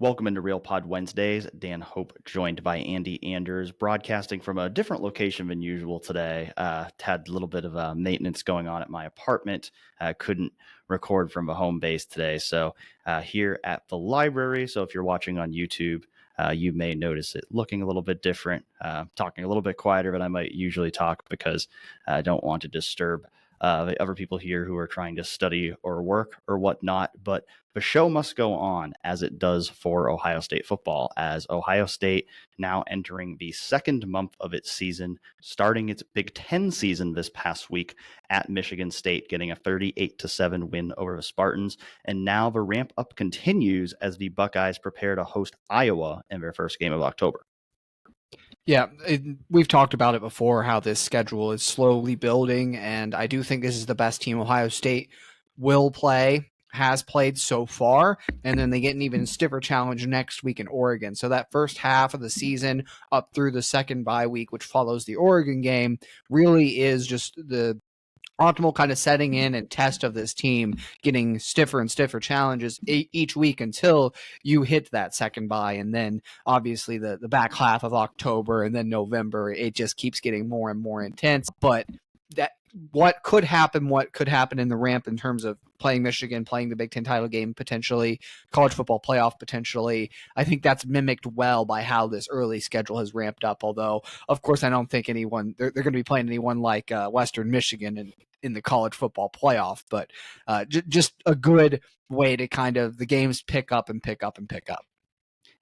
Welcome into Real Pod Wednesdays. Dan Hope joined by Andy Anders, broadcasting from a different location than usual today. Had a little bit of maintenance going on at my apartment. Couldn't record from a home base today. So here at the library. So if you're watching on YouTube, you may notice it looking a little bit different, talking a little bit quieter than I might usually talk because I don't want to disturb the other people here who are trying to study or work or whatnot. But the show must go on as it does for Ohio State football, as Ohio State now entering the second month of its season, starting its Big Ten season this past week at Michigan State, getting a 38-7 win over the Spartans. And now the ramp up continues as the Buckeyes prepare to host Iowa in their first game of October. Yeah, we've talked about it before, how this schedule is slowly building, and I do think this is the best team Ohio State will play, has played so far, and then they get an even stiffer challenge next week in Oregon. So that first half of the season up through the second bye week, which follows the Oregon game, really is just the optimal kind of setting in and test of this team, getting stiffer and stiffer challenges each week until you hit that second bye. And then obviously the back half of October and then November, it just keeps getting more and more intense. But that what could happen in the ramp in terms of playing Michigan, playing the Big Ten title game, potentially college football playoff, potentially, I think that's mimicked well by how this early schedule has ramped up. Although, of course, I don't think they're going to be playing anyone like Western Michigan in the college football playoff, but just a good way to kind of the games pick up and pick up and pick up.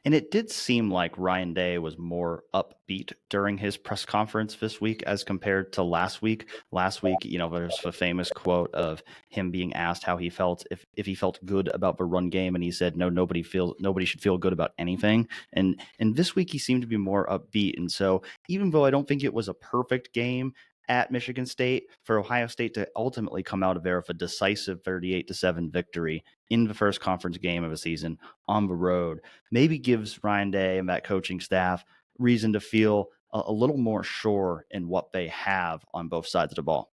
And it did seem like Ryan Day was more upbeat during his press conference this week as compared to last week. Last week, there's a famous quote of him being asked how he felt, if he felt good about the run game, and he said, "No, nobody should feel good about anything." And this week he seemed to be more upbeat. And so even though I don't think it was a perfect game at Michigan State, for Ohio State to ultimately come out of there with a decisive 38-7 victory in the first conference game of the season on the road, maybe gives Ryan Day and that coaching staff reason to feel a little more sure in what they have on both sides of the ball.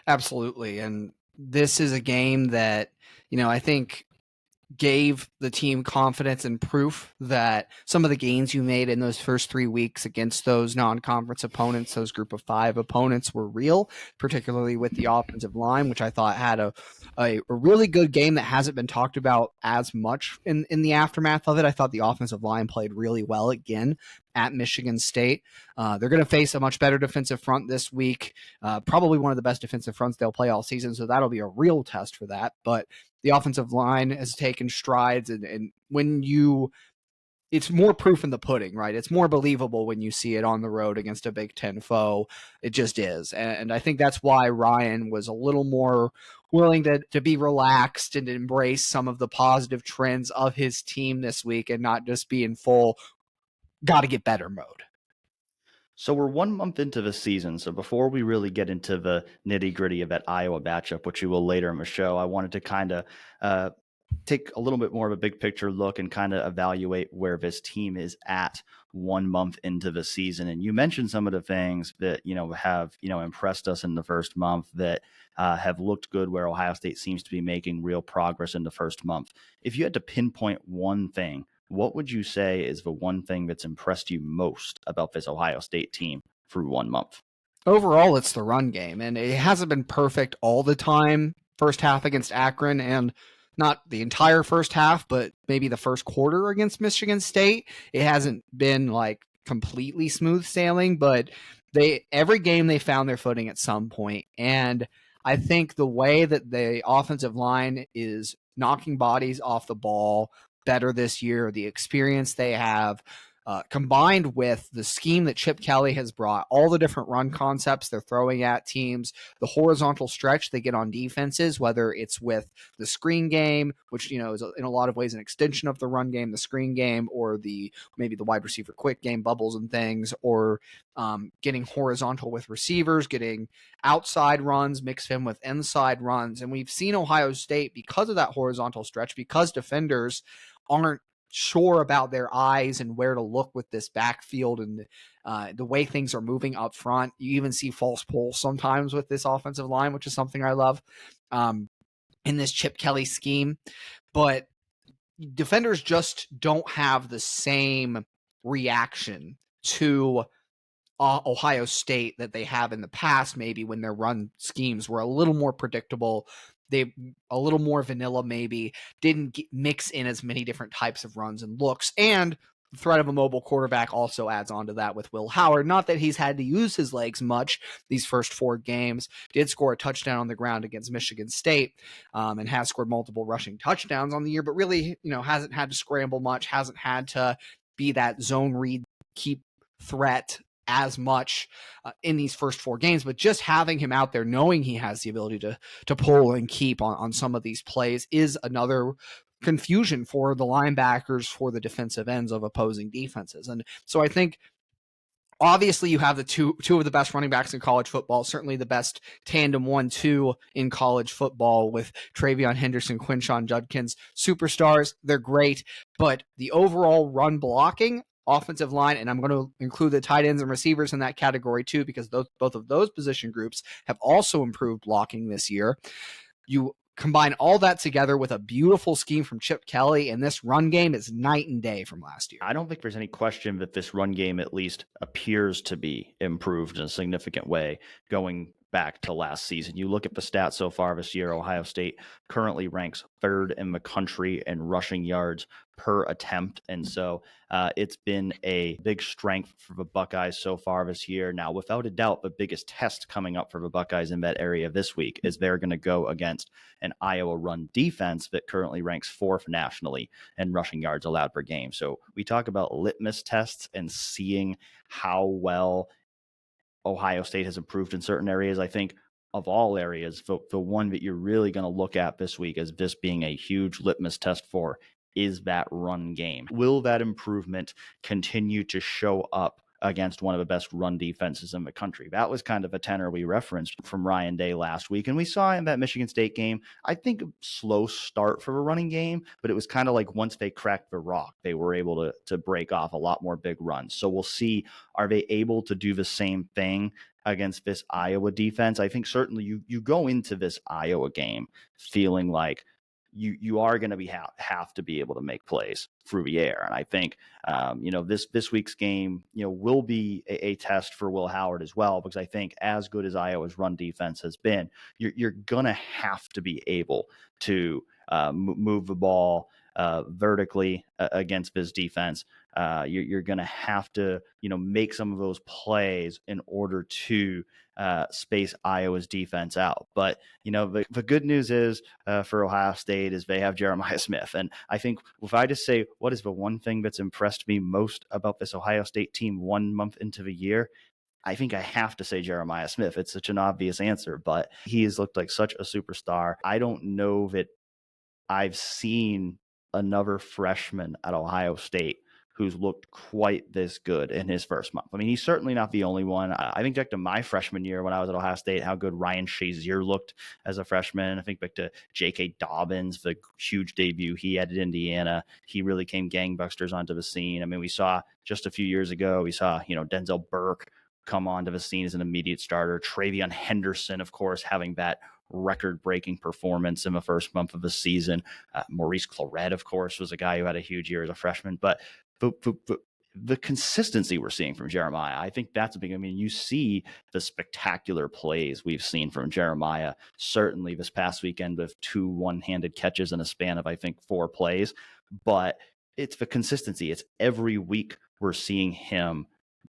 Absolutely. And this is a game that, I think gave the team confidence and proof that some of the gains you made in those first 3 weeks against those non-conference opponents, those group of 5 opponents, were real, particularly with the offensive line, which I thought had a really good game that hasn't been talked about as much in the aftermath of it. I thought the offensive line played really well again at Michigan State. They're going to face a much better defensive front this week, probably one of the best defensive fronts they'll play all season, so that'll be a real test for that. But the offensive line has taken strides, and when it's more proof in the pudding, right? It's more believable when you see it on the road against a Big Ten foe. It just is. And I think that's why Ryan was a little more willing to be relaxed and embrace some of the positive trends of his team this week and not just be in full got to get better mode. So we're 1 month into the season. So before we really get into the nitty gritty of that Iowa matchup, which you will later in the show, I wanted to kind of take a little bit more of a big picture look and kind of evaluate where this team is at 1 month into the season. And you mentioned some of the things that, have, impressed us in the first month that have looked good, where Ohio State seems to be making real progress in the first month. If you had to pinpoint one thing, what would you say is the one thing that's impressed you most about this Ohio State team through 1 month? Overall, it's the run game, and it hasn't been perfect all the time. First half against Akron, and not the entire first half, but maybe the first quarter against Michigan State. It hasn't been like completely smooth sailing, but every game they found their footing at some point. And I think the way that the offensive line is knocking bodies off the ball better this year, the experience they have, combined with the scheme that Chip Kelly has brought, all the different run concepts they're throwing at teams, the horizontal stretch they get on defenses, whether it's with the screen game, which is in a lot of ways an extension of the run game, the screen game, or maybe the wide receiver quick game, bubbles and things, or getting horizontal with receivers, getting outside runs, mix them with inside runs. And we've seen Ohio State, because of that horizontal stretch, because defenders aren't sure about their eyes and where to look with this backfield and the way things are moving up front. You even see false pulls sometimes with this offensive line, which is something I love in this Chip Kelly scheme. But defenders just don't have the same reaction to Ohio State that they have in the past, maybe when their run schemes were a little more predictable. They a little more vanilla, maybe didn't mix in as many different types of runs and looks. And the threat of a mobile quarterback also adds on to that with Will Howard. Not that he's had to use his legs much these first 4 games. Did score a touchdown on the ground against Michigan State, and has scored multiple rushing touchdowns on the year, but really, hasn't had to scramble much, hasn't had to be that zone read keep threat as much in these first 4 games, but just having him out there, knowing he has the ability to pull and keep on some of these plays is another confusion for the linebackers, for the defensive ends of opposing defenses. And so I think obviously you have the two of the best running backs in college football, certainly the best tandem 1-2 in college football with Travion Henderson, Quinshon Judkins, superstars. They're great, but the overall run blocking, offensive line, and I'm going to include the tight ends and receivers in that category too, because both of those position groups have also improved blocking this year. You combine all that together with a beautiful scheme from Chip Kelly, and this run game is night and day from last year. I don't think there's any question that this run game at least appears to be improved in a significant way going back to last season. You look at the stats so far this year, Ohio State currently ranks 3rd in the country in rushing yards per attempt. And so it's been a big strength for the Buckeyes so far this year. Now, without a doubt, the biggest test coming up for the Buckeyes in that area this week is they're going to go against an Iowa run defense that currently ranks 4th nationally in rushing yards allowed per game. So we talk about litmus tests and seeing how well Ohio State has improved in certain areas. I think of all areas, the one that you're really going to look at this week as this being a huge litmus test for is that run game. Will that improvement continue to show up against one of the best run defenses in the country? That was kind of a tenor we referenced from Ryan Day last week. And we saw in that Michigan State game, I think a slow start for a running game, but it was kind of like once they cracked the rock, they were able to break off a lot more big runs. So we'll see, are they able to do the same thing against this Iowa defense? I think certainly you go into this Iowa game feeling like you are going to have to be able to make plays through the air. And I think, this week's game, will be a test for Will Howard as well, because I think as good as Iowa's run defense has been, you're going to have to be able to move the ball vertically against this defense. You're going to have to, make some of those plays in order to space Iowa's defense out. But, the good news is for Ohio State is they have Jeremiah Smith. And I think if I just say, what is the one thing that's impressed me most about this Ohio State team 1 month into the year? I think I have to say Jeremiah Smith. It's such an obvious answer, but he has looked like such a superstar. I don't know that I've seen another freshman at Ohio State who's looked quite this good in his first month. I mean, he's certainly not the only one. I think back to my freshman year when I was at Ohio State, how good Ryan Shazier looked as a freshman. I think back to J.K. Dobbins, the huge debut he had at Indiana. He really came gangbusters onto the scene. I mean, we saw just a few years ago, Denzel Burke come onto the scene as an immediate starter. Travion Henderson, of course, having that record-breaking performance in the first month of the season. Maurice Clarett, of course, was a guy who had a huge year as a freshman. But the consistency we're seeing from Jeremiah, I think that's a big. I mean, you see the spectacular plays we've seen from Jeremiah, certainly this past weekend with 2 one-handed catches in a span of, I think, 4 plays. But it's the consistency. It's every week we're seeing him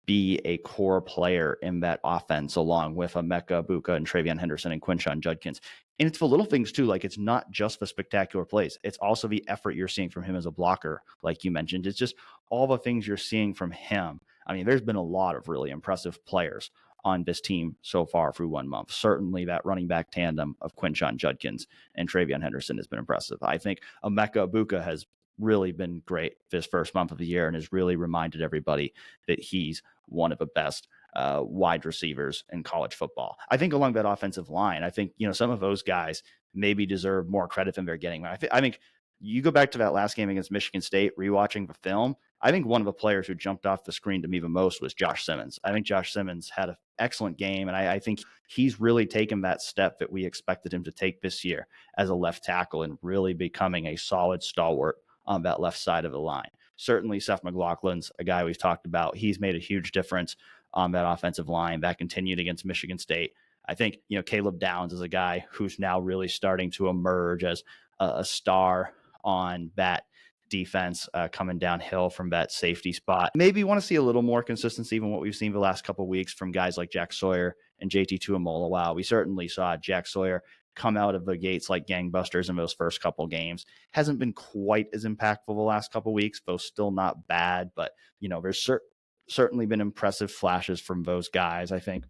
be a core player in that offense, along with Emeka Egbuka and Travion Henderson and Quinshon Judkins. And it's the little things too. Like, it's not just the spectacular plays. It's also the effort you're seeing from him as a blocker, like you mentioned. It's just all the things you're seeing from him. I mean, there's been a lot of really impressive players on this team so far through 1 month. Certainly that running back tandem of Quinshon Judkins and Travion Henderson has been impressive. I think Emeka Egbuka has really been great this first month of the year and has really reminded everybody that he's one of the best wide receivers in college football. I think along that offensive line, I think, some of those guys maybe deserve more credit than they're getting. I think you go back to that last game against Michigan State, rewatching the film, I think one of the players who jumped off the screen to me the most was Josh Simmons. I think Josh Simmons had an excellent game, and I think he's really taken that step that we expected him to take this year as a left tackle and really becoming a solid stalwart on that left side of the line. Certainly, Seth McLaughlin's a guy we've talked about. He's made a huge difference on that offensive line. That continued against Michigan State. I think, Caleb Downs is a guy who's now really starting to emerge as a star on that defense, coming downhill from that safety spot. Maybe want to see a little more consistency than what we've seen the last couple of weeks from guys like Jack Sawyer and JT Tuamola. Wow, we certainly saw Jack Sawyer come out of the gates like gangbusters in those first couple games. Hasn't been quite as impactful the last couple weeks, though still not bad. But, there's certainly been impressive flashes from those guys. I think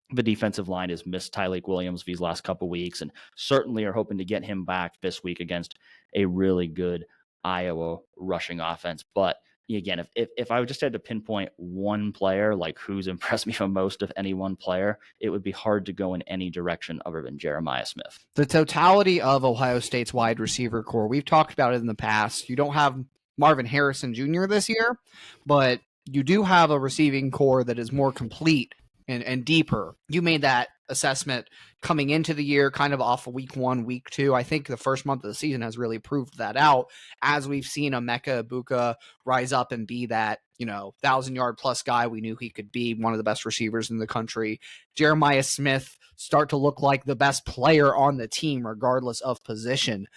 the defensive line has missed Tyleik Williams these last couple weeks, and certainly are hoping to get him back this week against a really good Iowa rushing offense. But again, if I just had to pinpoint one player, like who's impressed me the most of any one player, it would be hard to go in any direction other than Jeremiah Smith. The totality of Ohio State's wide receiver core, we've talked about it in the past. You don't have Marvin Harrison Jr. this year, but you do have a receiving core that is more complete and deeper. You made that assessment coming into the year, kind of off of week 1, week 2. I think the first month of the season has really proved that out, as we've seen Emeka Egbuka rise up and be that 1,000-yard plus guy we knew he could be, one of the best receivers in the country. Jeremiah Smith start to look like the best player on the team, regardless of position.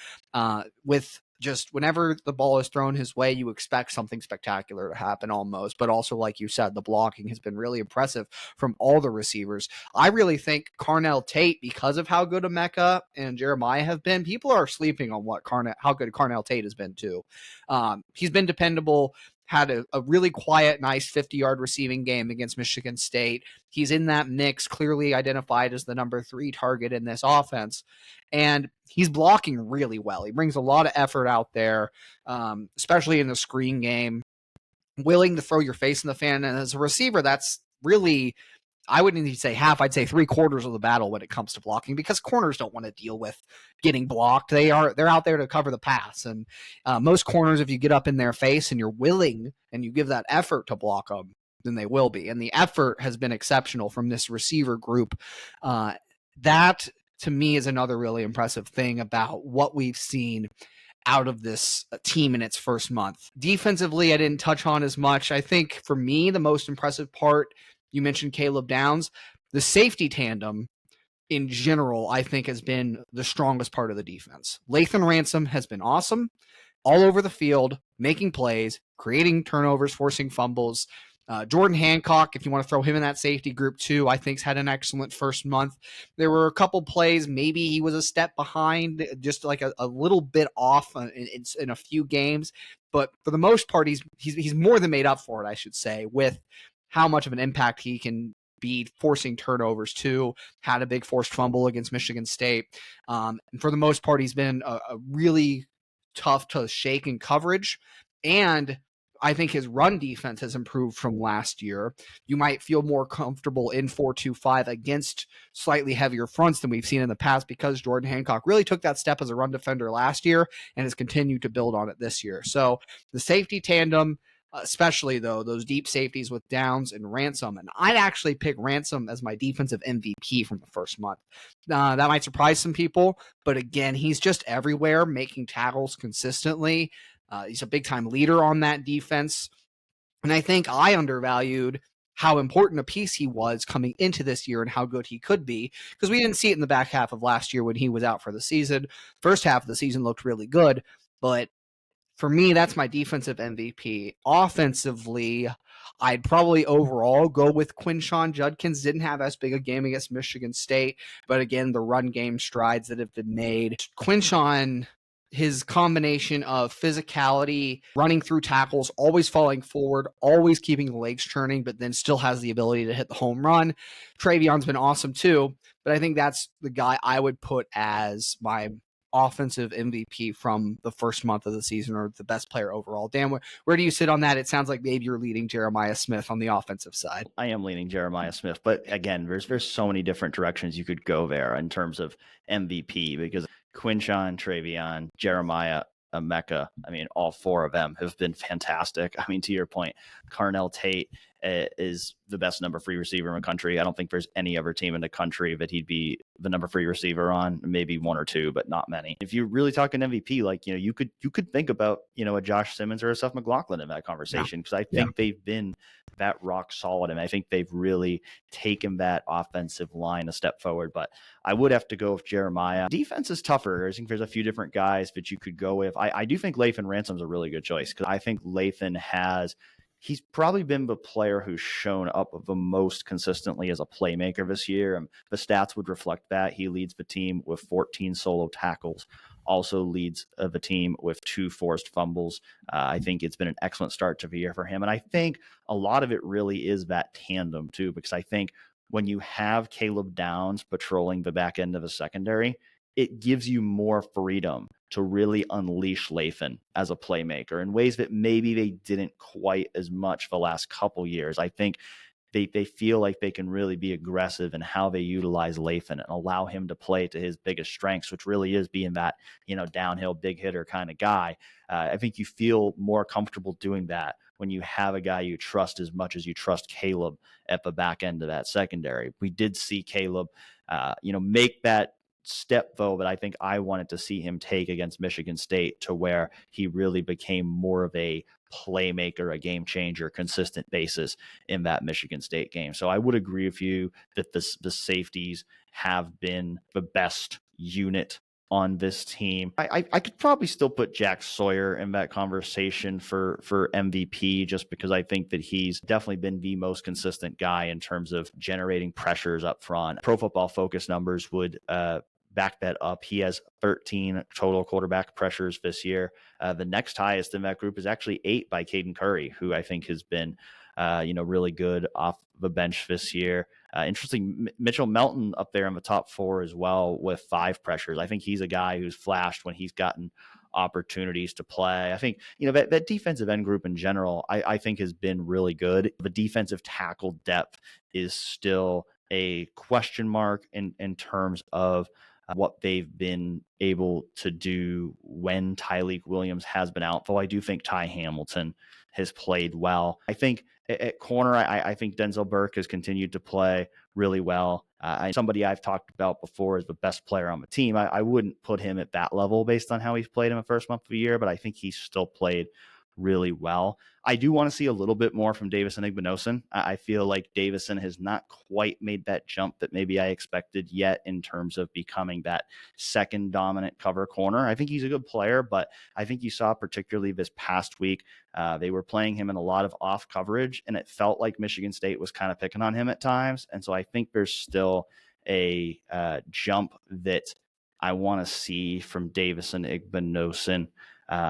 With just whenever the ball is thrown his way, you expect something spectacular to happen almost. But also, like you said, the blocking has been really impressive from all the receivers. I really think Carnell Tate, because of how good Emeka and Jeremiah have been, people are sleeping on how good Carnell Tate has been too. He's been dependable. Had a really quiet, nice 50-yard receiving game against Michigan State. He's in that mix, clearly identified as the number 3 target in this offense. And he's blocking really well. He brings a lot of effort out there, especially in the screen game, willing to throw your face in the fan. And as a receiver, that's really, I wouldn't even say half, I'd say 3/4 of the battle when it comes to blocking, because corners don't want to deal with getting blocked. They're out there to cover the pass. And most corners, if you get up in their face and you're willing and you give that effort to block them, then they will be. And the effort has been exceptional from this receiver group. That to me is another really impressive thing about what we've seen out of this team in its first month. Defensively, I didn't touch on as much. I think for me, the most impressive part, you mentioned Caleb Downs, the safety tandem in general, I think has been the strongest part of the defense. Lathan Ransom has been awesome, all over the field, making plays, creating turnovers, forcing fumbles. Jordan Hancock, if you want to throw him in that safety group too, I think's had an excellent first month. There were a couple plays, maybe he was a step behind, just like a little bit off in a few games. But for the most part, he's more than made up for it, I should say, with how much of an impact he can be forcing turnovers too. Had a big forced fumble against Michigan State. And for the most part, he's been a really tough to shake in coverage. And I think his run defense has improved from last year. You might feel more comfortable in 4-2-5 against slightly heavier fronts than we've seen in the past, because Jordan Hancock really took that step as a run defender last year and has continued to build on it this year. So the safety tandem, especially though, those deep safeties with Downs and Ransom, and I'd actually pick Ransom as my defensive MVP from the first month. That might surprise some people, but again, he's just everywhere, making tackles consistently. He's a big-time leader on that defense. And I think I undervalued how important a piece he was coming into this year and how good he could be, because we didn't see it in the back half of last year when he was out for the season. First half of the season looked really good, but for me, that's my defensive MVP. Offensively, I'd probably overall go with Quinshon Judkins. Didn't have as big a game against Michigan State, but again, the run game strides that have been made. Quinshon, his combination of physicality, running through tackles, always falling forward, always keeping the legs churning, but then still has the ability to hit the home run. Travion's been awesome too, but I think that's the guy I would put as my offensive MVP from the first month of the season, or the best player overall. Dan, where do you sit on that? It sounds like maybe you're leading Jeremiah Smith on the offensive side. I am leaning Jeremiah Smith, but again, there's so many different directions you could go there in terms of MVP, because Quinshon, Travion, Jeremiah, Emeka, I mean, all 4 of them have been fantastic. I mean, to your point, Carnell Tate is the best number 3 receiver in the country. I don't think there's any other team in the country that he'd be the number 3 receiver on, maybe one or two, but not many. If you're really talking MVP, like, you could think about, a Josh Simmons or a Seth McLaughlin in that conversation, because I think they've been that rock solid, and I think they've really taken that offensive line a step forward. But I would have to go with Jeremiah. Defense is tougher. I think there's a few different guys that you could go with. I do think Lathan Ransom's a really good choice, because I think he's probably been the player who's shown up the most consistently as a playmaker this year. And the stats would reflect that. He leads the team with 14 solo tackles, also leads the team with 2 forced fumbles. I think it's been an excellent start to the year for him. And I think a lot of it really is that tandem too, because I think when you have Caleb Downs patrolling the back end of the secondary, it gives you more freedom to really unleash Lathan as a playmaker in ways that maybe they didn't quite as much the last couple years. I think they feel like they can really be aggressive in how they utilize Lathan and allow him to play to his biggest strengths, which really is being that, downhill big hitter kind of guy. I think you feel more comfortable doing that when you have a guy you trust as much as you trust Caleb at the back end of that secondary. We did see Caleb, make that step though that I think I wanted to see him take against Michigan State, to where he really became more of a playmaker, a game changer, consistent basis in that Michigan State game. So I would agree with you that the safeties have been the best unit on this team. I could probably still put Jack Sawyer in that conversation for MVP, just because I think that he's definitely been the most consistent guy in terms of generating pressures up front. Pro Football Focus numbers would back that up. He has 13 total quarterback pressures this year. The next highest in that group is actually 8 by Caden Curry, who I think has been, really good off the bench this year. Interesting, Mitchell Melton up there in the top 4 as well with 5 pressures. I think he's a guy who's flashed when he's gotten opportunities to play. I think, that defensive end group in general, I think has been really good. The defensive tackle depth is still a question mark in terms of what they've been able to do when Tyleik Williams has been out, though I do think Ty Hamilton has played well. I think at corner, I think Denzel Burke has continued to play really well. Somebody I've talked about before as the best player on the team. I wouldn't put him at that level based on how he's played in the first month of the year, but I think he's still played really well. I do want to see a little bit more from Davison Igbinosun. I feel like Davison has not quite made that jump that maybe I expected yet in terms of becoming that second dominant cover corner. I think he's a good player, but I think you saw particularly this past week, they were playing him in a lot of off coverage, and it felt like Michigan State was kind of picking on him at times. And so I think there's still a jump that I want to see from Davison Igbinosun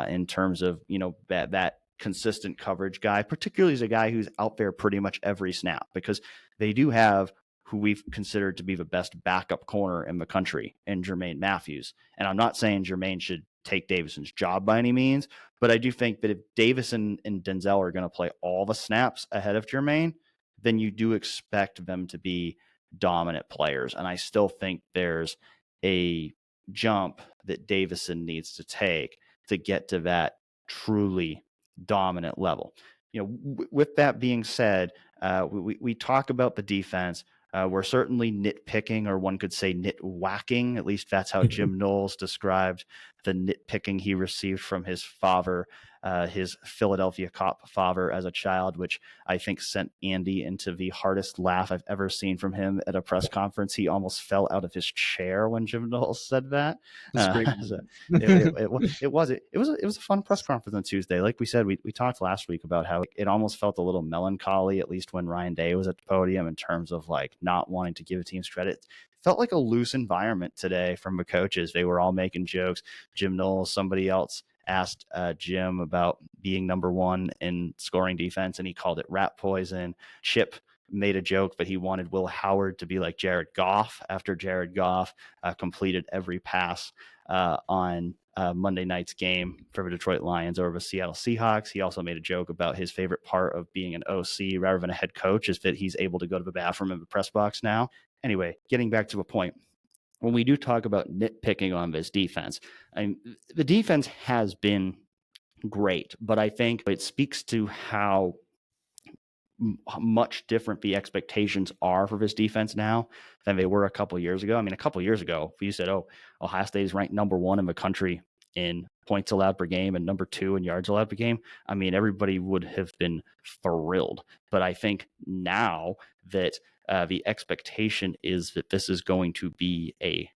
in terms of, that consistent coverage guy, particularly as a guy who's out there pretty much every snap, because they do have who we've considered to be the best backup corner in the country in Jermaine Matthews. And I'm not saying Jermaine should take Davison's job by any means, but I do think that if Davison and Denzel are going to play all the snaps ahead of Jermaine, then you do expect them to be dominant players. And I still think there's a jump that Davison needs to take to get to that truly dominant level. With that being said, we talk about the defense. We're certainly nitpicking, or one could say nitwhacking. At least that's how Jim Knowles described the nitpicking he received from his father, his Philadelphia cop father as a child, which I think sent Andy into the hardest laugh I've ever seen from him at a press conference. He almost fell out of his chair when Jim Knowles said that. So it was a fun press conference on Tuesday. Like we said, we talked last week about how it almost felt a little melancholy, at least when Ryan Day was at the podium, in terms of like not wanting to give teams credit. It felt like a loose environment today from the coaches. They were all making jokes. Jim Knowles, somebody else asked Jim about being number 1 in scoring defense, and he called it rat poison. Chip made a joke that he wanted Will Howard to be like Jared Goff after Jared Goff completed every pass on Monday night's game for the Detroit Lions over the Seattle Seahawks. He also made a joke about his favorite part of being an OC rather than a head coach is that he's able to go to the bathroom in the press box now. Anyway, getting back to a point. When we do talk about nitpicking on this defense, the defense has been great, but I think it speaks to how much different the expectations are for this defense now than they were a couple years ago. I mean, a couple years ago, if you said, "Oh, Ohio State is ranked number 1 in the country in points allowed per game and number 2 in yards allowed per game," I mean, everybody would have been thrilled. But I think now that the expectation is that this is going to be a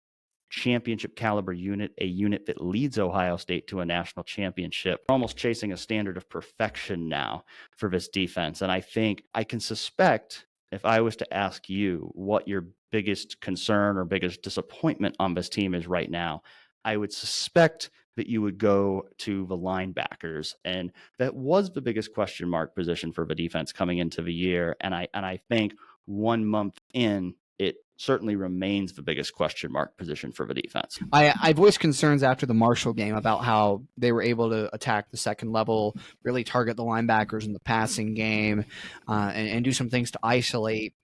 championship caliber unit, a unit that leads Ohio State to a national championship. We're almost chasing a standard of perfection now for this defense. And I think I can suspect, if I was to ask you what your biggest concern or biggest disappointment on this team is right now, I would suspect that you would go to the linebackers. And that was the biggest question mark position for the defense coming into the year. And I think 1 month in, it certainly remains the biggest question mark position for the defense. I voiced concerns after the Marshall game about how they were able to attack the second level, really target the linebackers in the passing game, and do some things to isolate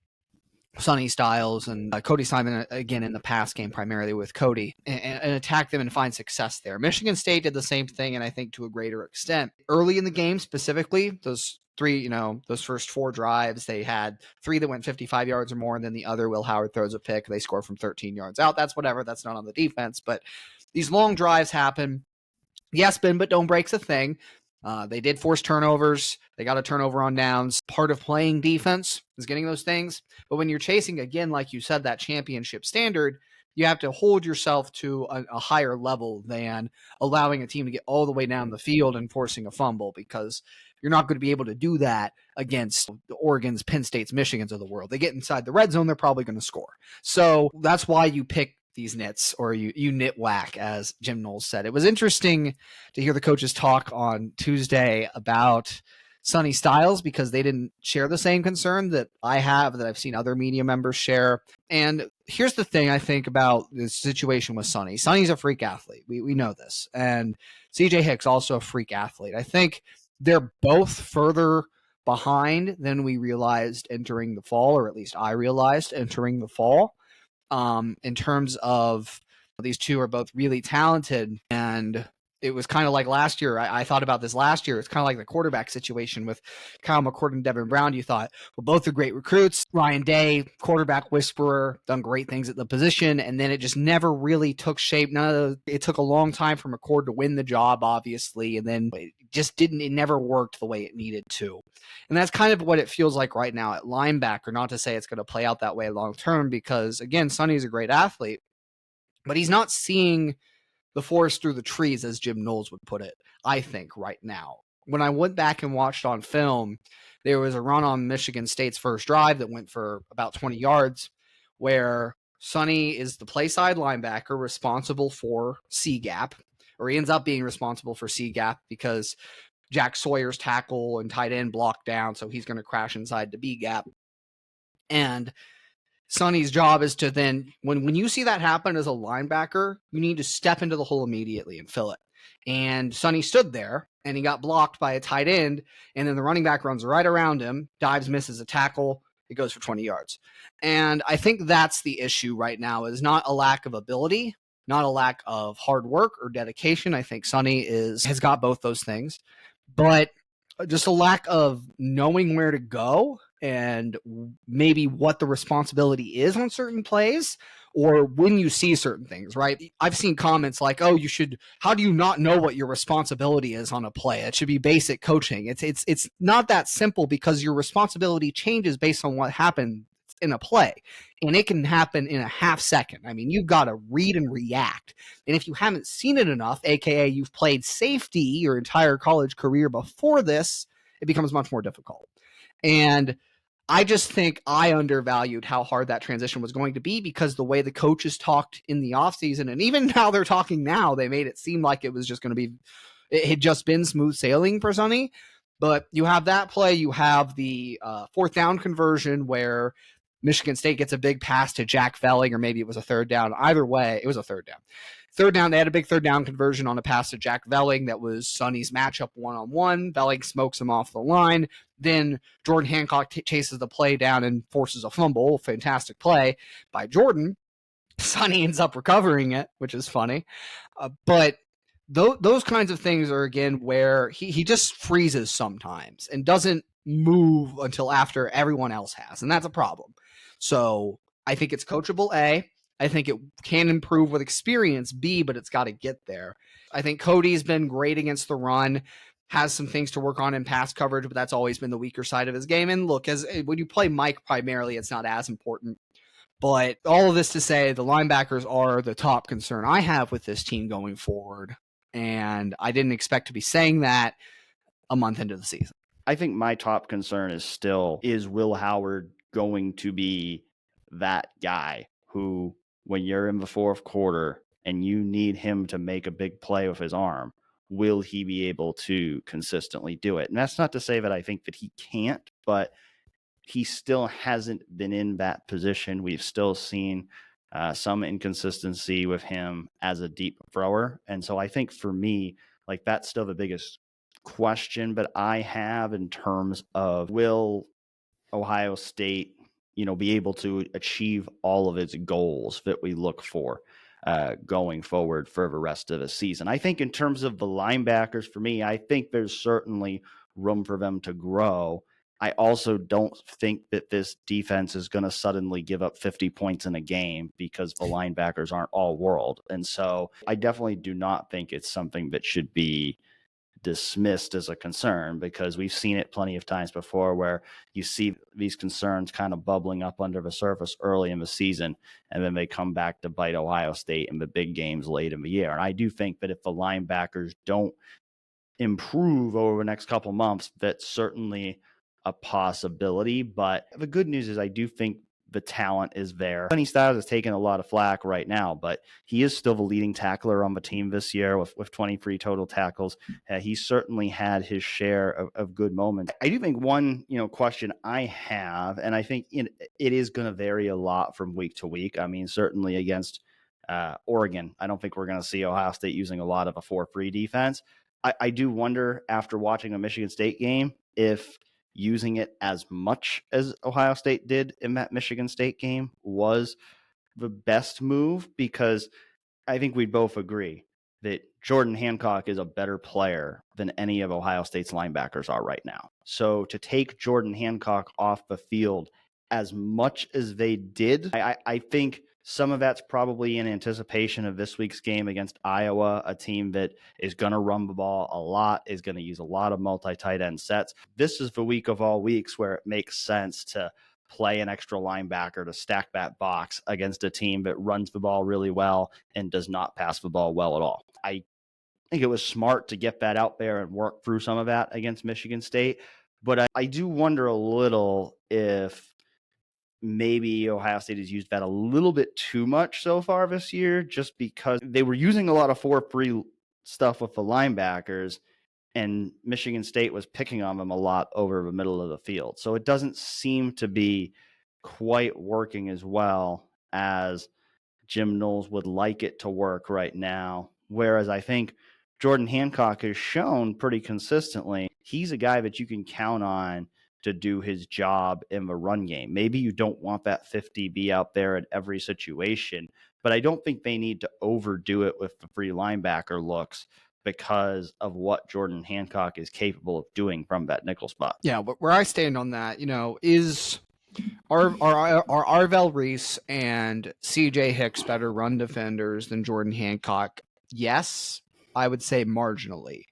Sonny Styles and Cody Simon, again, in the pass game, primarily with Cody, and attack them and find success there. Michigan State did the same thing, and I think to a greater extent. Early in the game, specifically, those first 4 drives, they had 3 that went 55 yards or more, and then the other, Will Howard throws a pick. They score from 13 yards out. That's whatever. That's not on the defense. But these long drives happen. Yes, bend but don't break's a thing. They did force turnovers. They got a turnover on downs. Part of playing defense is getting those things. But when you're chasing, again, like you said, that championship standard, you have to hold yourself to a higher level than allowing a team to get all the way down the field and forcing a fumble, because you're not going to be able to do that against the Oregons, Penn States, Michigans of the world. They get inside the red zone, they're probably going to score. So that's why you pick these nits, or you nit whack, as Jim Knowles said. It was interesting to hear the coaches talk on Tuesday about Sonny Styles, because they didn't share the same concern that I have, that I've seen other media members share. And here's the thing I think about this situation with Sonny. Sonny's a freak athlete. We know this. And CJ Hicks also a freak athlete. I think they're both further behind than we realized entering the fall, or at least I realized entering the fall. In terms of, these two are both really talented, and it was kind of like last year. I thought about this last year. It's kind of like the quarterback situation with Kyle McCord and Devin Brown. You thought, well, both are great recruits. Ryan Day, quarterback whisperer, done great things at the position, and then it just never really took shape. It took a long time for McCord to win the job, obviously, and then it never worked the way it needed to. And that's kind of what it feels like right now at linebacker. Not to say it's going to play out that way long term, because, again, Sonny's a great athlete, but he's not seeing the forest through the trees, as Jim Knowles would put it, I think, right now. When I went back and watched on film, there was a run on Michigan State's first drive that went for about 20 yards, where Sonny is the play side linebacker responsible for C gap, or he ends up being responsible for C gap because Jack Sawyer's tackle and tight end blocked down, so he's going to crash inside the B gap. And Sonny's job is to then, when you see that happen as a linebacker, you need to step into the hole immediately and fill it. And Sonny stood there, and he got blocked by a tight end, and then the running back runs right around him, dives, misses a tackle, it goes for 20 yards. And I think that's the issue right now, is not a lack of ability, not a lack of hard work or dedication. I think Sonny has got both those things, but just a lack of knowing where to go and maybe what the responsibility is on certain plays, or when you see certain things, right? I've seen comments like, oh, how do you not know what your responsibility is on a play? It should be basic coaching. It's not that simple, because your responsibility changes based on what happened in a play, and it can happen in a half second. I mean, you've got to read and react. And if you haven't seen it enough, AKA you've played safety your entire college career before this, it becomes much more difficult. And I just think I undervalued how hard that transition was going to be, because the way the coaches talked in the offseason, and even how they're talking now, they made it seem like it was just going to be, it had just been smooth sailing for Sonny. But you have that play, you have the 4th down conversion where Michigan State gets a big pass to Jack Velling, or maybe it was a 3rd down. Either way, it was a 3rd down. 3rd down, they had a big 3rd down conversion on a pass to Jack Velling that was Sonny's matchup one-on-one. Velling smokes him off the line. Then Jordan Hancock chases the play down and forces a fumble. Fantastic play by Jordan. Sonny ends up recovering it, which is funny. But those kinds of things are, again, where he just freezes sometimes and doesn't move until after everyone else has, and that's a problem. So I think it's coachable, A. I think it can improve with experience, B, but it's got to get there. I think Cody's been great against the run, has some things to work on in pass coverage, but that's always been the weaker side of his game. And look, as when you play Mike primarily, it's not as important. But all of this to say, the linebackers are the top concern I have with this team going forward. And I didn't expect to be saying that a month into the season. I think my top concern is Will Howard going to be that guy who, when you're in the fourth quarter and you need him to make a big play with his arm, will he be able to consistently do it? And that's not to say that I think that he can't, but he still hasn't been in that position. We've still seen some inconsistency with him as a deep thrower. And so I think for me, like, that's still the biggest question that I have in terms of, will Ohio State, be able to achieve all of its goals that we look for going forward for the rest of the season. I think in terms of the linebackers, for me, I think there's certainly room for them to grow. I also don't think that this defense is going to suddenly give up 50 points in a game because the linebackers aren't all world. And so I definitely do not think it's something that should be dismissed as a concern, because we've seen it plenty of times before where you see these concerns kind of bubbling up under the surface early in the season, and then they come back to bite Ohio State in the big games late in the year. And I do think that if the linebackers don't improve over the next couple months, that's certainly a possibility. But the good news is I do think the talent is there. Sonny Styles is taking a lot of flack right now, but he is still the leading tackler on the team this year with 23 total tackles. He certainly had his share of good moments. I do think one question I have, and I think it is going to vary a lot from week to week. I mean, certainly against Oregon, I don't think we're going to see Ohio State using a lot of a 4-3 defense. I do wonder, after watching a Michigan State game, if using it as much as Ohio State did in that Michigan State game was the best move, because I think we'd both agree that Jordan Hancock is a better player than any of Ohio State's linebackers are right now. So to take Jordan Hancock off the field as much as they did, I think some of that's probably in anticipation of this week's game against Iowa, a team that is going to run the ball a lot, is going to use a lot of multi-tight end sets. This is the week of all weeks where it makes sense to play an extra linebacker to stack that box against a team that runs the ball really well and does not pass the ball well at all. I think it was smart to get that out there and work through some of that against Michigan State. But I do wonder a little if maybe Ohio State has used that a little bit too much so far this year, just because they were using a lot of 4-3 stuff with the linebackers, and Michigan State was picking on them a lot over the middle of the field. So it doesn't seem to be quite working as well as Jim Knowles would like it to work right now. Whereas I think Jordan Hancock has shown pretty consistently he's a guy that you can count on to do his job in the run game. Maybe you don't want that 50B out there in every situation, but I don't think they need to overdo it with the free linebacker looks because of what Jordan Hancock is capable of doing from that nickel spot. Yeah, but where I stand on that, is are Arvell Reese and CJ Hicks better run defenders than Jordan Hancock? Yes, I would say marginally.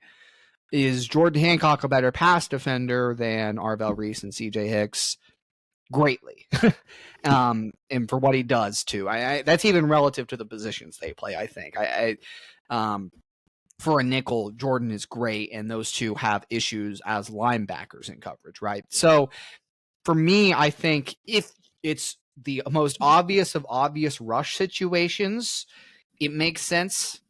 Is Jordan Hancock a better pass defender than Arvell Reese and CJ Hicks? Greatly. And for what he does too. That's even relative to the positions they play, I think. For a nickel, Jordan is great, and those two have issues as linebackers in coverage, right? So for me, I think if it's the most obvious of obvious rush situations, it makes sense.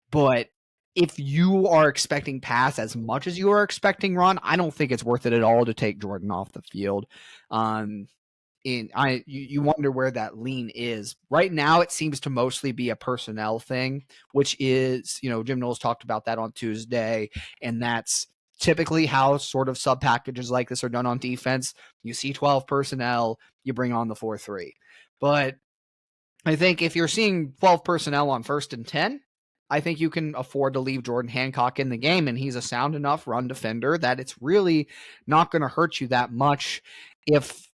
But if you are expecting pass as much as you are expecting run, I don't think it's worth it at all to take Jordan off the field. You wonder where that lean is. Right now, it seems to mostly be a personnel thing, which is, Jim Knowles talked about that on Tuesday, and that's typically how sort of sub packages like this are done on defense. You see 12 personnel, you bring on the 4-3. But I think if you're seeing 12 personnel on 1st and 10, I think you can afford to leave Jordan Hancock in the game, and he's a sound enough run defender that it's really not going to hurt you that much if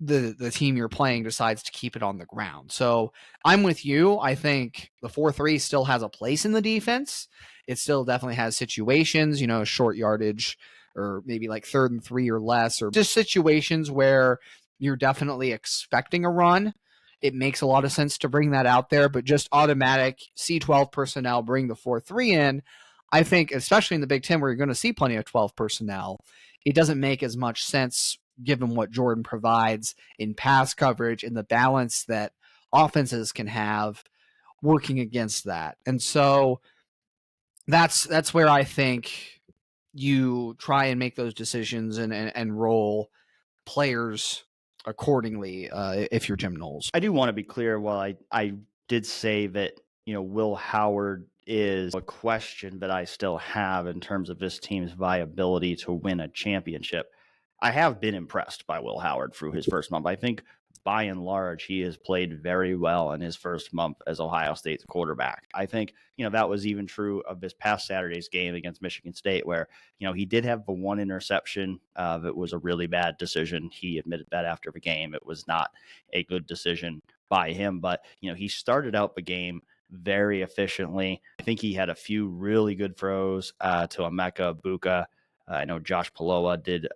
the team you're playing decides to keep it on the ground. So I'm with you. I think the 4-3 still has a place in the defense. It still definitely has situations, short yardage or maybe like 3rd and 3 or less, or just situations where you're definitely expecting a run. It makes a lot of sense to bring that out there, but just automatic C12 personnel, bring the 4-3 in. I think, especially in the Big Ten where you're going to see plenty of 12 personnel, it doesn't make as much sense given what Jordan provides in pass coverage and the balance that offenses can have working against that. And so that's where I think you try and make those decisions and roll players accordingly if you're Jim Knowles. I do want to be clear. While I did say that, Will Howard is a question that I still have in terms of this team's viability to win a championship, I have been impressed by Will Howard through his first month. I think by and large, he has played very well in his first month as Ohio State's quarterback. I think, that was even true of this past Saturday's game against Michigan State, where, he did have the one interception. That was a really bad decision. He admitted that after the game. It was not a good decision by him, but, he started out the game very efficiently. I think he had a few really good throws to Emeka Buka. I know Josh Paloa did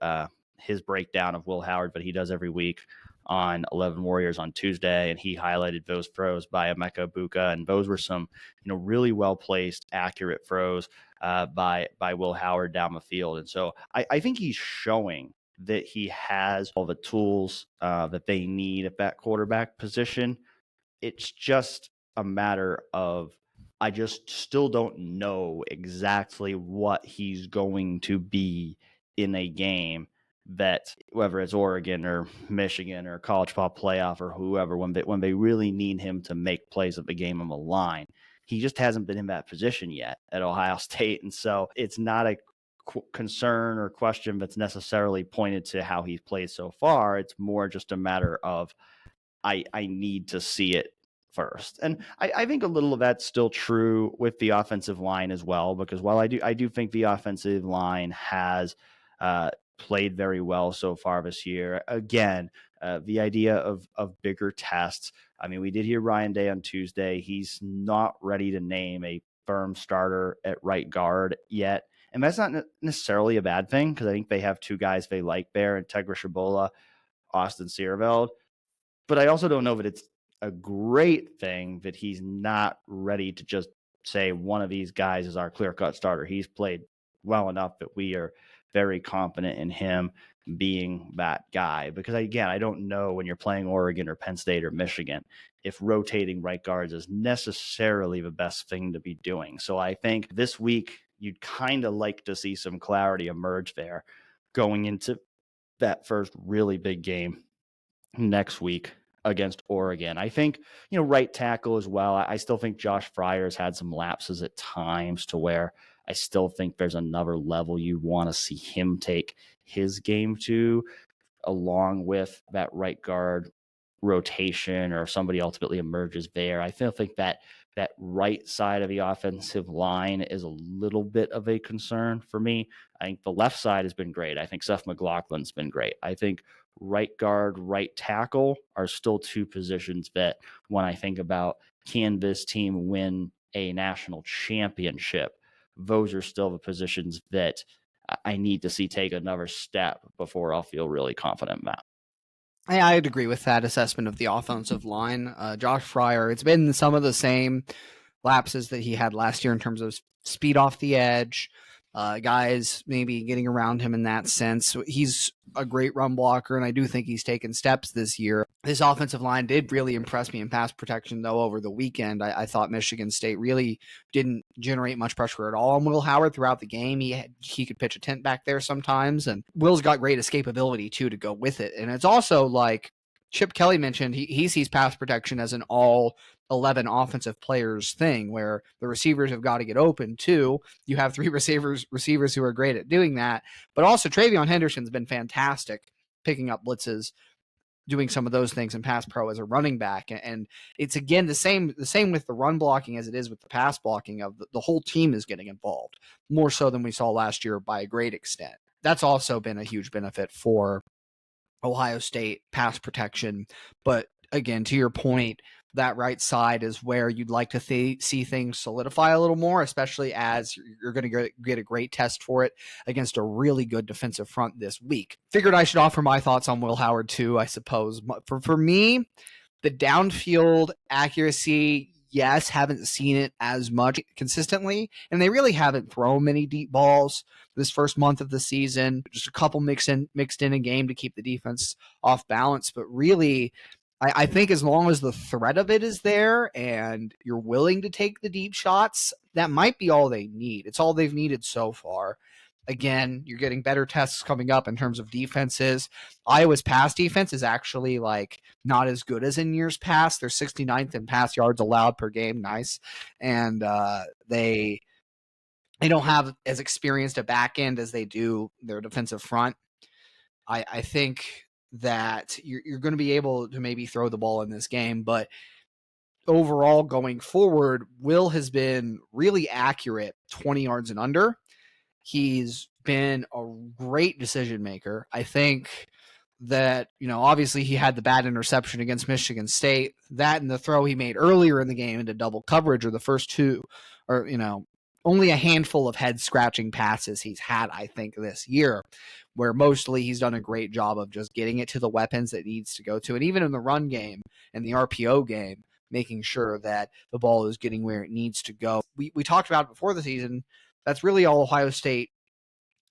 his breakdown of Will Howard, but he does every week on 11 Warriors on Tuesday, and he highlighted those throws by Emeka Buka, and those were some, really well-placed, accurate throws by Will Howard down the field. And so I think he's showing that he has all the tools that they need at that quarterback position. It's just a matter of I just still don't know exactly what he's going to be in a game that, whether it's Oregon or Michigan or college football playoff or whoever, when they really need him to make plays at the game on the line, he just hasn't been in that position yet at Ohio State. And so it's not a concern or question that's necessarily pointed to how he's played so far. It's more just a matter of I need to see it first. And I think a little of that's still true with the offensive line as well, because while I do think the offensive line has played very well so far this year. Again, the idea of bigger tests. I mean, we did hear Ryan Day on Tuesday. He's not ready to name a firm starter at right guard yet. And that's not necessarily a bad thing, because I think they have two guys they like there, Integra Shabola, Austin Searveld. But I also don't know that it's a great thing that he's not ready to just say one of these guys is our clear-cut starter. He's played well enough that we are very confident in him being that guy. Because, again, I don't know when you're playing Oregon or Penn State or Michigan if rotating right guards is necessarily the best thing to be doing. So I think this week you'd kind of like to see some clarity emerge there going into that first really big game next week against Oregon. I think, right tackle as well. I still think Josh Fryer's had some lapses at times to where I still think there's another level you want to see him take his game to, along with that right guard rotation, or if somebody ultimately emerges there. I still think that right side of the offensive line is a little bit of a concern for me. I think the left side has been great. I think Seth McLaughlin's been great. I think right guard, right tackle are still two positions that, when I think about can this team win a national championship, those are still the positions that I need to see take another step before I'll feel really confident about. I'd agree with that assessment of the offensive line. Josh Fryer, it's been some of the same lapses that he had last year in terms of speed off the edge, guys maybe getting around him in that sense. He's a great run blocker, and I do think he's taken steps this year. His offensive line did really impress me in pass protection, though, over the weekend. I thought Michigan State really didn't generate much pressure at all on Will Howard throughout the game. He could pitch a tent back there sometimes, and Will's got great escapability, too, to go with it. And it's also like Chip Kelly mentioned, he sees pass protection as an all 11 offensive players thing, where the receivers have got to get open too. You have three receivers who are great at doing that, but also Travion Henderson's been fantastic picking up blitzes doing some of those things in pass pro as a running back. And it's again the same with the run blocking as it is with the pass blocking of the whole team is getting involved more so than we saw last year by a great extent. That's also been a huge benefit for Ohio State pass protection. But again, to your point, that right side is where you'd like to see things solidify a little more, especially as you're going to get a great test for it against a really good defensive front this week. Figured I should offer my thoughts on Will Howard too, I suppose. For me, the downfield accuracy, yes, haven't seen it as much consistently, and they really haven't thrown many deep balls this first month of the season. Just a couple mixed in a game to keep the defense off balance, but really, I think as long as the threat of it is there and you're willing to take the deep shots, that might be all they need. It's all they've needed so far. Again, you're getting better tests coming up in terms of defenses. Iowa's pass defense is actually like not as good as in years past. They're 69th in pass yards allowed per game. Nice. And they don't have as experienced a back end as they do their defensive front. I think that you're going to be able to maybe throw the ball in this game, but overall going forward, Will has been really accurate 20 yards and under. He's been a great decision maker. I think that, obviously he had the bad interception against Michigan State. That and the throw he made earlier in the game into double coverage are the first two, or, only a handful of head scratching passes he's had, I think, this year, where mostly he's done a great job of just getting it to the weapons it needs to go to. And even in the run game and the RPO game, making sure that the ball is getting where it needs to go. We talked about it before the season. That's really all Ohio State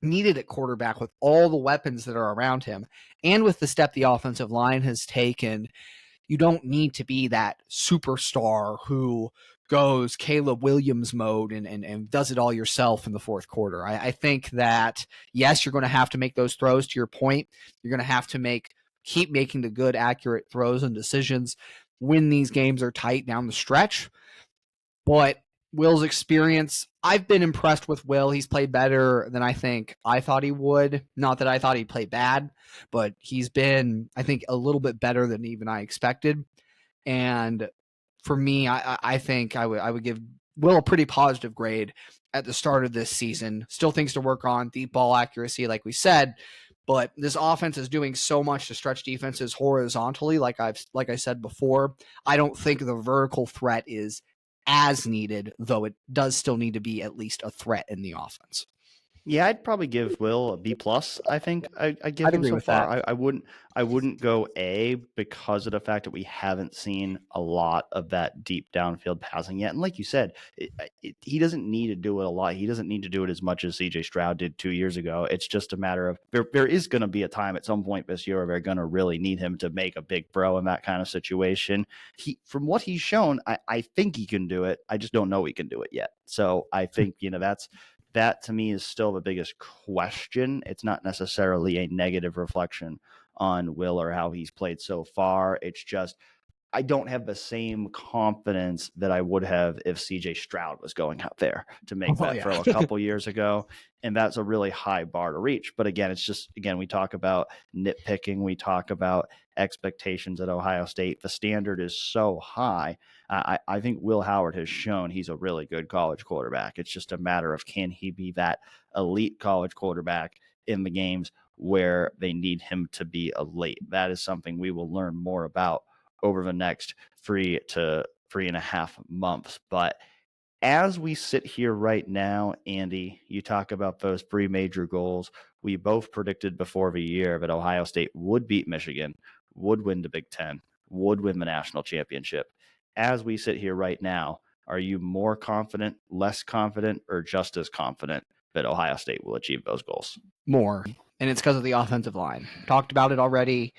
needed at quarterback with all the weapons that are around him. And with the step the offensive line has taken, you don't need to be that superstar who goes Caleb Williams mode and does it all yourself in the fourth quarter. I think that, yes, you're going to have to make those throws. To your point, you're going to have to keep making the good, accurate throws and decisions when these games are tight down the stretch. But Will's experience, I've been impressed with Will. He's played better than I thought he would. Not that I thought he'd play bad, but he's been, I think, a little bit better than even I expected. And for me, I think I would give Will a pretty positive grade at the start of this season. Still things to work on, deep ball accuracy, like we said. But this offense is doing so much to stretch defenses horizontally, like I said before. I don't think the vertical threat is as needed, though it does still need to be at least a threat in the offense. Yeah, I'd probably give Will a B plus. I think I'd give I'd him agree so with far. that. I wouldn't go A because of the fact that we haven't seen a lot of that deep downfield passing yet. And like you said, he doesn't need to do it a lot. He doesn't need to do it as much as CJ Stroud did 2 years ago. It's just a matter of there is going to be a time at some point this year where they're going to really need him to make a big throw in that kind of situation. From what he's shown, I think he can do it. I just don't know he can do it yet. So I think that to me is still the biggest question. It's not necessarily a negative reflection on Will or how he's played so far. It's just I don't have the same confidence that I would have if CJ Stroud was going out there to make that throw a couple years ago. And that's a really high bar to reach. But again, we talk about nitpicking. We talk about expectations at Ohio State. The standard is so high. I think Will Howard has shown he's a really good college quarterback. It's just a matter of can he be that elite college quarterback in the games where they need him to be elite. That is something we will learn more about over the next 3 to 3.5 months. But as we sit here right now, Andy, you talk about those 3 major goals. We both predicted before the year that Ohio State would beat Michigan, would win the Big Ten, would win the national championship. As we sit here right now, are you more confident, less confident, or just as confident that Ohio State will achieve those goals? More. And it's because of the offensive line. Talked about it already,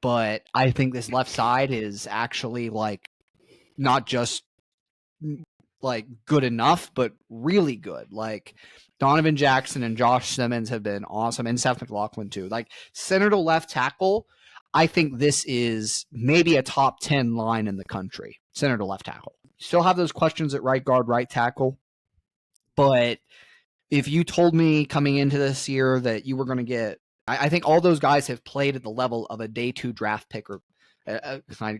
but I think this left side is actually like not just like good enough, but really good. Like Donovan Jackson and Josh Simmons have been awesome, and Seth McLaughlin too. Like center to left tackle, I think this is maybe a top 10 line in the country, center to left tackle. Still have those questions at right guard, right tackle, but if you told me coming into this year that you were going to get I think all those guys have played at the level of a day 2 draft pick or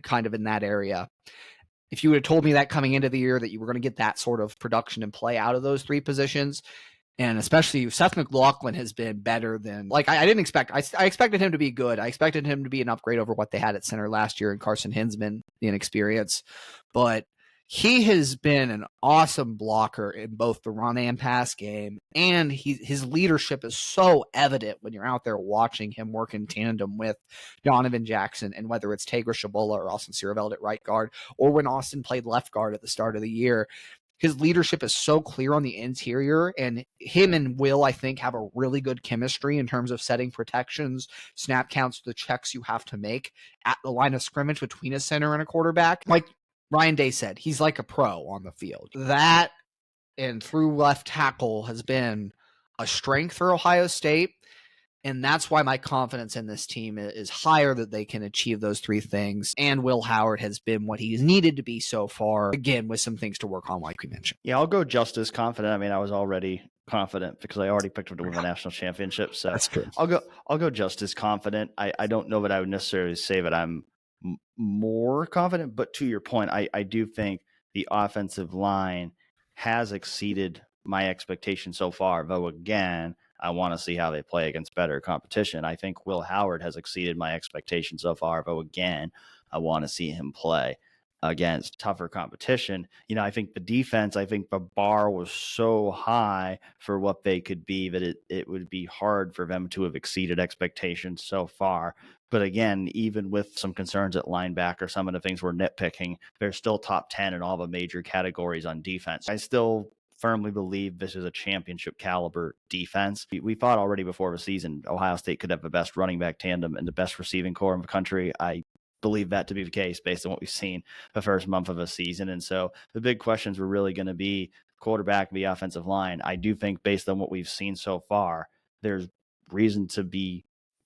kind of in that area. If you would have told me that coming into the year that you were going to get that sort of production and play out of those 3 positions, and especially Seth McLaughlin has been better than I didn't expect. I expected him to be good. I expected him to be an upgrade over what they had at center last year and Carson Hinsman, the inexperience. But he has been an awesome blocker in both the run and pass game, and his leadership is so evident when you're out there watching him work in tandem with Donovan Jackson, and whether it's Tagra Shabola or Austin Sierreveld at right guard, or when Austin played left guard at the start of the year. His leadership is so clear on the interior, and him and Will, I think, have a really good chemistry in terms of setting protections, snap counts, the checks you have to make at the line of scrimmage between a center and a quarterback. Like Ryan Day said, he's like a pro on the field. That and through left tackle has been a strength for Ohio State. And that's why my confidence in this team is higher, that they can achieve those 3 things. And Will Howard has been what he's needed to be so far, again, with some things to work on, like we mentioned. Yeah, I'll go just as confident. I mean, I was already confident because I already picked him to win the national championship. So That's true. I'll go just as confident. I don't know that I would necessarily say that I'm more confident, but to your point, I do think the offensive line has exceeded my expectations so far. Though again, I want to see how they play against better competition. I think Will Howard has exceeded my expectations so far. Though again, I want to see him play against tougher competition. You know, I think the defense, I think the bar was so high for what they could be that it would be hard for them to have exceeded expectations so far. But again, even with some concerns at linebacker, some of the things we're nitpicking, they're still top 10 in all the major categories on defense. I still firmly believe this is a championship caliber defense. We thought already before the season, Ohio State could have the best running back tandem and the best receiving core in the country. I believe that to be the case based on what we've seen the first month of the season. And so the big questions were really going to be quarterback, the offensive line. I do think based on what we've seen so far, there's reason to be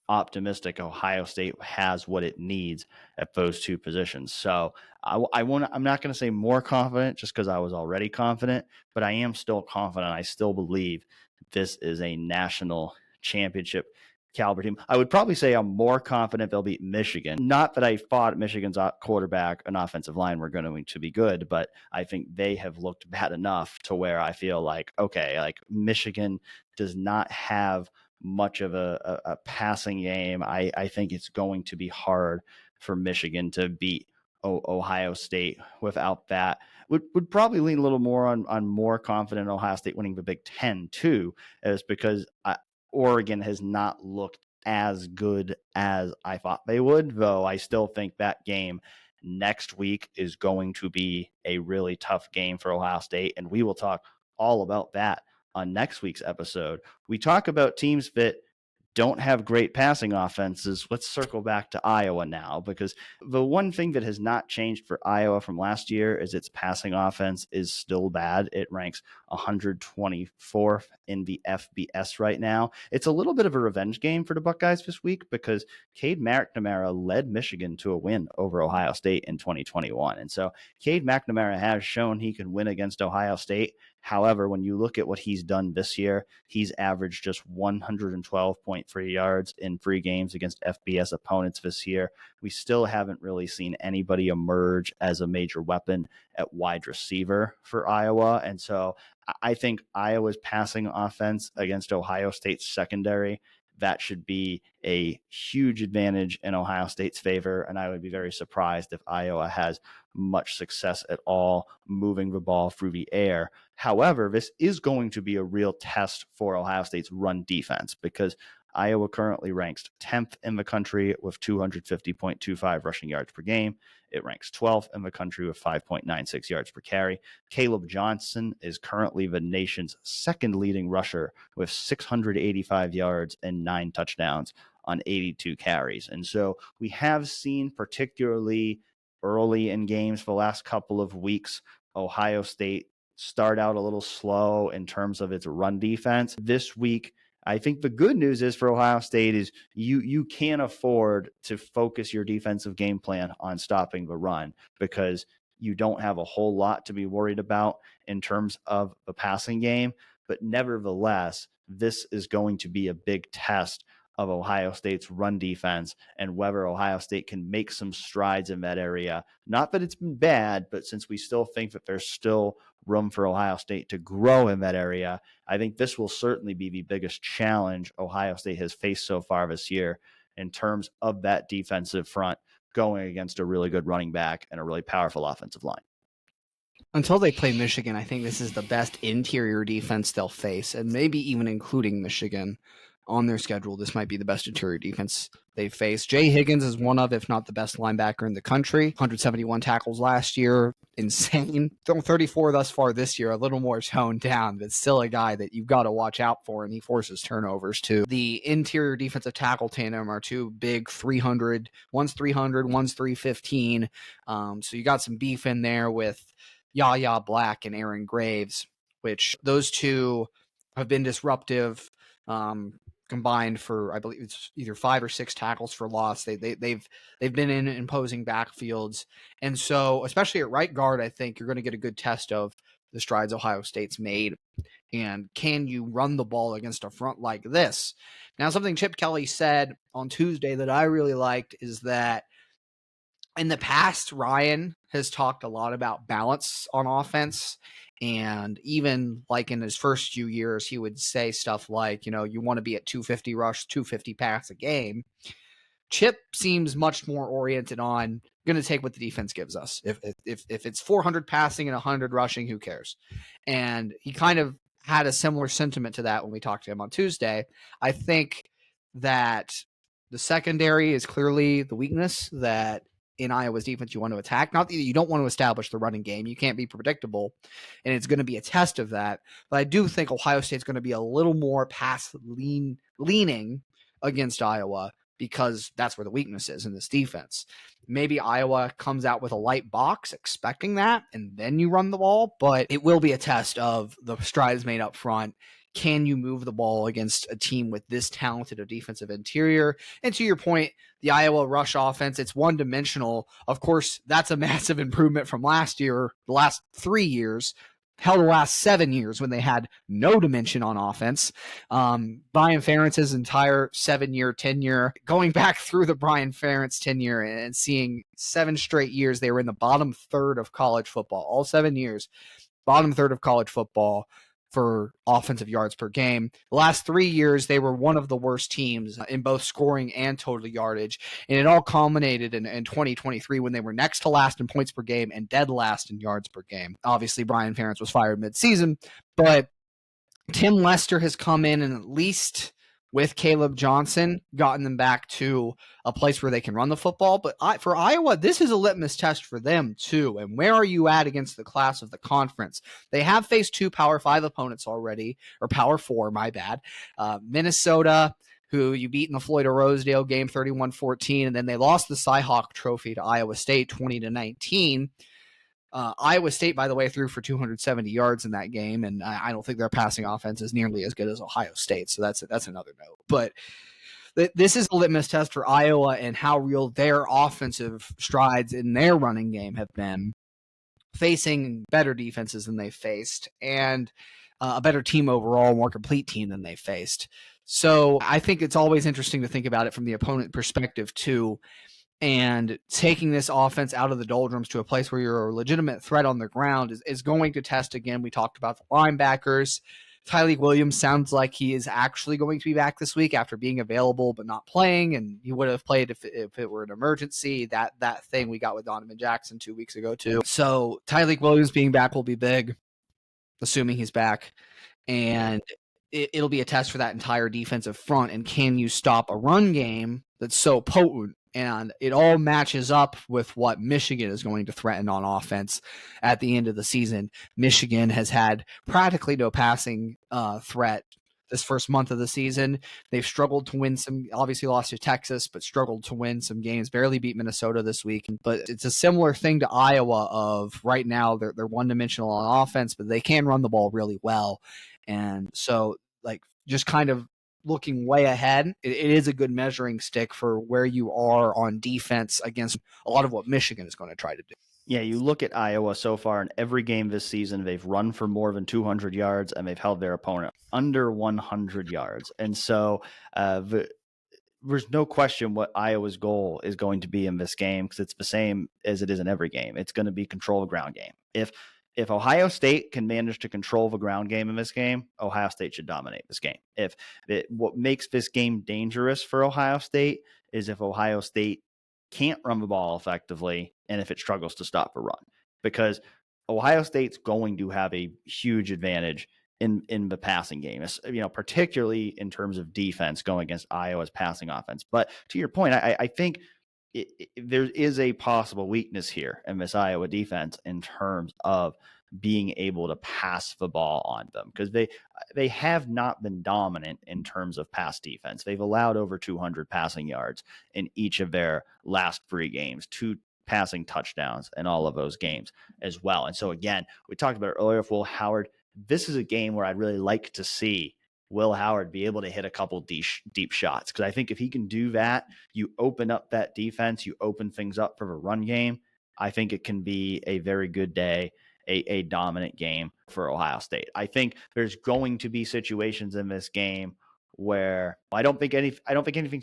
optimistic Ohio State has what it needs at those 2 positions. So I'm not going to say more confident just because I was already confident, but I am still confident. I still believe this is a national championship caliber team. I would probably say I'm more confident they'll beat Michigan. Not that I thought Michigan's quarterback and offensive line were going to be good, but I think they have looked bad enough to where I feel like, okay, like Michigan does not have much of a passing game. I think it's going to be hard for Michigan to beat Ohio State without that. Would probably lean a little more on more confident Ohio State winning the Big Ten too, is because Oregon has not looked as good as I thought they would, though I still think that game next week is going to be a really tough game for Ohio State, and we will talk all about that on next week's episode. We talk about teams that don't have great passing offenses. Let's circle back to Iowa now, because the one thing that has not changed for Iowa from last year is its passing offense is still bad. It ranks 124th in the FBS right now. It's a little bit of a revenge game for the Buckeyes this week because Cade McNamara led Michigan to a win over Ohio State in 2021. And so Cade McNamara has shown he can win against Ohio State. However, when you look at what he's done this year, he's averaged just 112.3 yards in 3 games against FBS opponents this year. We still haven't really seen anybody emerge as a major weapon at wide receiver for Iowa. And so I think Iowa's passing offense against Ohio State's secondary, that should be a huge advantage in Ohio State's favor. And I would be very surprised if Iowa has much success at all moving the ball through the air. However, this is going to be a real test for Ohio State's run defense because Iowa currently ranks 10th in the country with 250.25 rushing yards per game. It ranks 12th in the country with 5.96 yards per carry. Caleb Johnson is currently the nation's second leading rusher with 685 yards and 9 touchdowns on 82 carries. And so we have seen, particularly early in games for the last couple of weeks, Ohio State start out a little slow in terms of its run defense. This week, I think the good news is for Ohio State is you can't afford to focus your defensive game plan on stopping the run because you don't have a whole lot to be worried about in terms of the passing game. But nevertheless, this is going to be a big test of Ohio State's run defense and whether Ohio State can make some strides in that area. Not that it's been bad, but since we still think that there's still room for Ohio State to grow in that area, I think this will certainly be the biggest challenge Ohio State has faced so far this year in terms of that defensive front going against a really good running back and a really powerful offensive line. Until they play Michigan, I think this is the best interior defense they'll face, and maybe even including Michigan on their schedule, this might be the best interior defense they've faced. Jay Higgins is one of, if not the best linebacker in the country. 171 tackles last year. Insane. 34 thus far this year, a little more toned down, but still a guy that you've got to watch out for, and he forces turnovers too. The interior defensive tackle tandem are two big 300. One's 300, one's 315. So you got some beef in there with Yahya Black and Aaron Graves, which those two have been disruptive. Combined for, I believe it's either 5 or 6 tackles for loss. They've been in imposing backfields, and so especially at right guard, I think you're going to get a good test of the strides Ohio State's made, and can you run the ball against a front like this? Now, something Chip Kelly said on Tuesday that I really liked is that in the past, Ryan has talked a lot about balance on offense. And even like in his first few years, he would say stuff like, you want to be at 250 rush, 250 pass a game. Chip seems much more oriented on going to take what the defense gives us. If it's 400 passing and 100 rushing, who cares? And he kind of had a similar sentiment to that when we talked to him on Tuesday. I think that the secondary is clearly the weakness that in Iowa's defense you want to attack. Not that you don't want to establish the running game. You can't be predictable, and it's going to be a test of that. But I do think Ohio State's going to be a little more pass leaning against Iowa because that's where the weakness is in this defense. Maybe Iowa comes out with a light box expecting that, and then you run the ball, but it will be a test of the strides made up front. Can you move the ball against a team with this talented a defensive interior? And to your point, the Iowa rush offense, it's one-dimensional. Of course, that's a massive improvement from last year, the last 3 years, hell, the last 7 years when they had no dimension on offense. Brian Ferentz's entire 7-year tenure, going back through the Brian Ferentz tenure and seeing 7 straight years, they were in the bottom third of college football, all 7 years, bottom third of college football for offensive yards per game. The last 3 years, they were one of the worst teams in both scoring and total yardage. And it all culminated in 2023 when they were next to last in points per game and dead last in yards per game. Obviously, Brian Ferentz was fired midseason, but Tim Lester has come in and at least with Caleb Johnson gotten them back to a place where they can run the football. But for Iowa, this is a litmus test for them too. And where are you at against the class of the conference? They have faced 2 Power 5 opponents already, or Power 4, my bad. Minnesota, who you beat in the Floyd of Rosedale game 31-14, and then they lost the Cy-Hawk Trophy to Iowa State 20-19. Iowa State, by the way, threw for 270 yards in that game, and I don't think their passing offense is nearly as good as Ohio State, so that's another note. But this is a litmus test for Iowa and how real their offensive strides in their running game have been, facing better defenses than they faced, and a better team overall, more complete team than they faced. So I think it's always interesting to think about it from the opponent perspective too. And taking this offense out of the doldrums to a place where you're a legitimate threat on the ground is going to test again. We talked about the linebackers. Tyleik Williams sounds like he is actually going to be back this week after being available but not playing, and he would have played if it were an emergency. That thing we got with Donovan Jackson 2 weeks ago too. So Tyleik Williams being back will be big, assuming he's back. And it'll be a test for that entire defensive front. And can you stop a run game that's so potent? And it all matches up with what Michigan is going to threaten on offense at the end of the season. Michigan has had practically no passing threat this first month of the season. They've struggled to win some, obviously lost to Texas, but struggled to win some games, barely beat Minnesota this week. But it's a similar thing to Iowa of right now, they're one-dimensional on offense, but they can run the ball really well. And so, just kind of looking way ahead, it is a good measuring stick for where you are on defense against a lot of what Michigan is going to try to do. Yeah, you look at Iowa so far in every game this season, they've run for more than 200 yards and they've held their opponent under 100 yards. And so there's no question what Iowa's goal is going to be in this game, because it's the same as it is in every game. It's going to be control the ground game. If Ohio State can manage to control the ground game in this game, Ohio State should dominate this game. What makes this game dangerous for Ohio State is if Ohio State can't run the ball effectively and if it struggles to stop a run, because Ohio State's going to have a huge advantage in the passing game, particularly in terms of defense going against Iowa's passing offense. But to your point, I think there is a possible weakness here in this Iowa defense in terms of being able to pass the ball on them, because they have not been dominant in terms of pass defense. They've allowed over 200 passing yards in each of their last 3 games, 2 passing touchdowns in all of those games as well. And so again, we talked about it earlier with Will Howard. This is a game where I'd really like to see Will Howard be able to hit a couple deep shots, because I think if he can do that, you open up that defense, you open things up for the run game. I think it can be a very good day, a dominant game for Ohio State. I think there's going to be situations in this game where I don't think anything's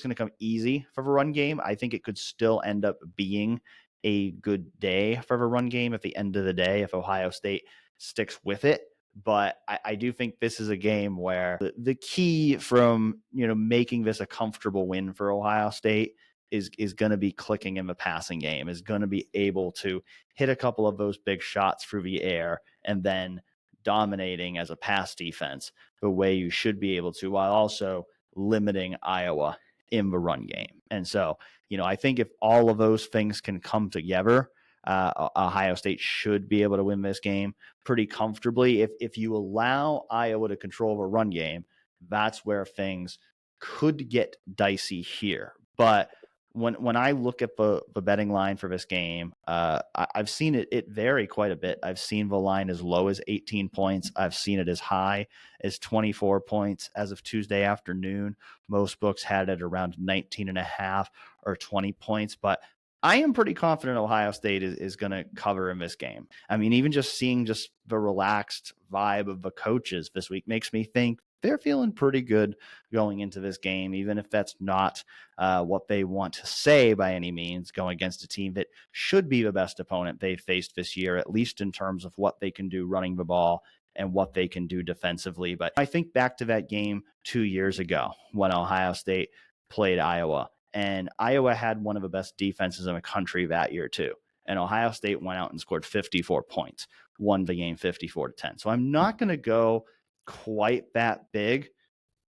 going to come easy for the run game. I think it could still end up being a good day for the run game at the end of the day if Ohio State sticks with it. But I do think this is a game where the key from making this a comfortable win for Ohio State is going to be clicking in the passing game, is going to be able to hit a couple of those big shots through the air and then dominating as a pass defense the way you should be able to, while also limiting Iowa in the run game. And so, I think if all of those things can come together, Ohio State should be able to win this game pretty comfortably. If you allow Iowa to control a run game, that's where things could get dicey here. But when I look at the betting line for this game, I've seen it vary quite a bit. I've seen the line as low as 18 points. I've seen it as high as 24 points as of Tuesday afternoon. Most books had it around 19.5 or 20 points, but I am pretty confident Ohio State is going to cover in this game. I mean, even just seeing just the relaxed vibe of the coaches this week makes me think they're feeling pretty good going into this game, even if that's not what they want to say by any means, going against a team that should be the best opponent they've faced this year, at least in terms of what they can do running the ball and what they can do defensively. But I think back to that game 2 years ago when Ohio State played Iowa. And Iowa had one of the best defenses in the country that year, too. And Ohio State went out and scored 54 points, won the game 54-10. So I'm not going to go quite that big.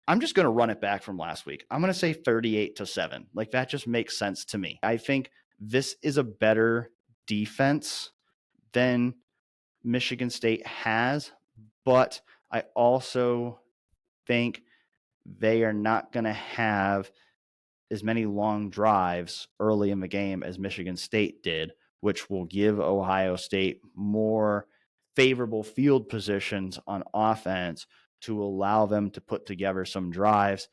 I'm just going to run it back from last week. I'm going to say 38-7. Like, that just makes sense to me. I think this is a better defense than Michigan State has, but I also think they are not going to have as many long drives early in the game as Michigan State did, which will give Ohio State more favorable field positions on offense to allow them to put together some drives.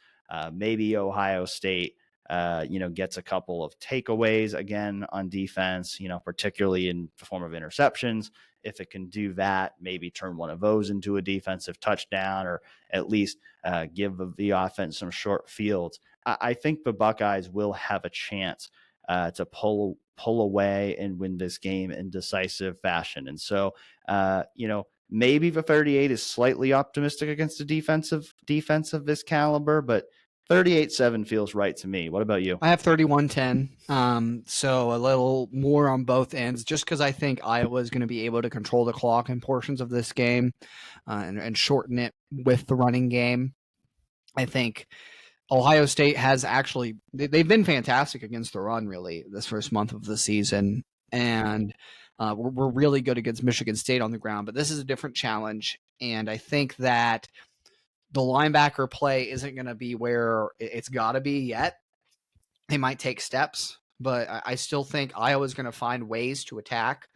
Maybe Ohio State, gets a couple of takeaways again on defense, particularly in the form of interceptions. If it can do that, maybe turn one of those into a defensive touchdown, or at least give the offense some short fields. I think the Buckeyes will have a chance to pull away and win this game in decisive fashion. And so, maybe the 38 is slightly optimistic against a defense of this caliber, but 38-7 feels right to me. What about you? I have 31-10, so a little more on both ends, just because I think Iowa is going to be able to control the clock in portions of this game and shorten it with the running game. I think Ohio State has actually – they've been fantastic against the run, really, this first month of the season, and we're really good against Michigan State on the ground, but this is a different challenge, and I think that – the linebacker play isn't going to be where it's got to be yet. They might take steps, but I still think Iowa's going to find ways to attack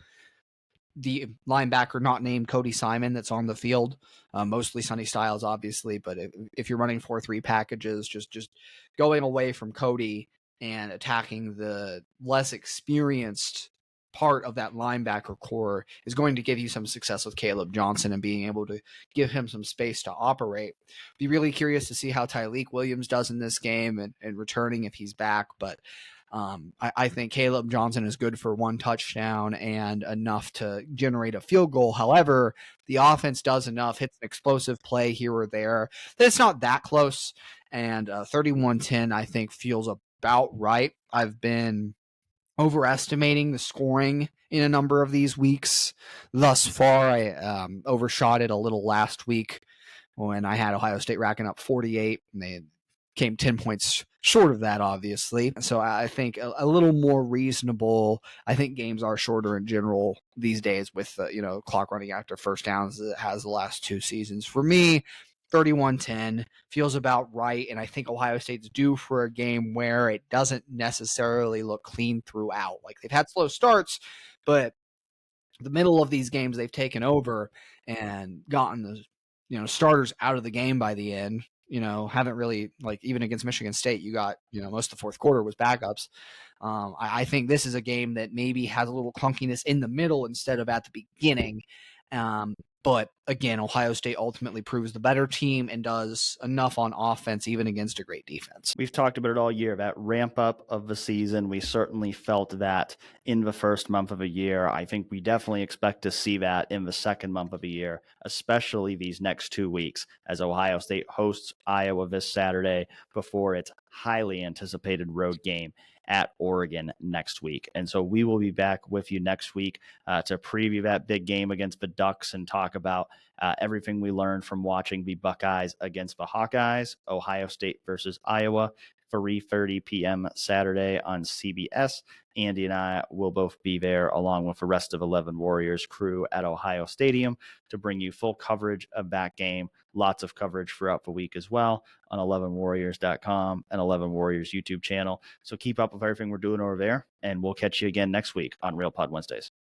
the linebacker not named Cody Simon that's on the field, mostly Sonny Styles, obviously. But if you're running 4-3 packages, just going away from Cody and attacking the less experienced part of that linebacker core is going to give you some success with Caleb Johnson and being able to give him some space to operate. Be really curious to see how Tyleik Williams does in this game and returning if he's back. But I think Caleb Johnson is good for 1 touchdown and enough to generate a field goal. However, the offense does enough, hits an explosive play here or there, that it's not that close. And 31-10, I think, feels about right. I've been overestimating the scoring in a number of these weeks thus far. I overshot it a little last week when I had Ohio State racking up 48, and they came 10 points short of that, obviously. So I think a little more reasonable. I think games are shorter in general these days with, clock running after first downs as it has the last 2 seasons. For me, 31-10 feels about right, and I think Ohio State's due for a game where it doesn't necessarily look clean throughout. Like, they've had slow starts, but the middle of these games they've taken over and gotten the starters out of the game by the end. Haven't really, like, even against Michigan State, you got, most of the fourth quarter was backups. I think this is a game that maybe has a little clunkiness in the middle instead of at the beginning. But again, Ohio State ultimately proves the better team and does enough on offense, even against a great defense. We've talked about it all year, that ramp up of the season. We certainly felt that in the first month of a year. I think we definitely expect to see that in the second month of a year, especially these next 2 weeks, as Ohio State hosts Iowa this Saturday before its highly anticipated road game at Oregon next week. And so we will be back with you next week to preview that big game against the Ducks and talk about everything we learned from watching the Buckeyes against the Hawkeyes, Ohio State versus Iowa, 3:30 p.m. Saturday on CBS. Andy and I will both be there along with the rest of 11 Warriors crew at Ohio Stadium to bring you full coverage of that game. Lots of coverage throughout the week as well on 11warriors.com and 11 Warriors YouTube channel. So keep up with everything we're doing over there, and we'll catch you again next week on Real Pod Wednesdays.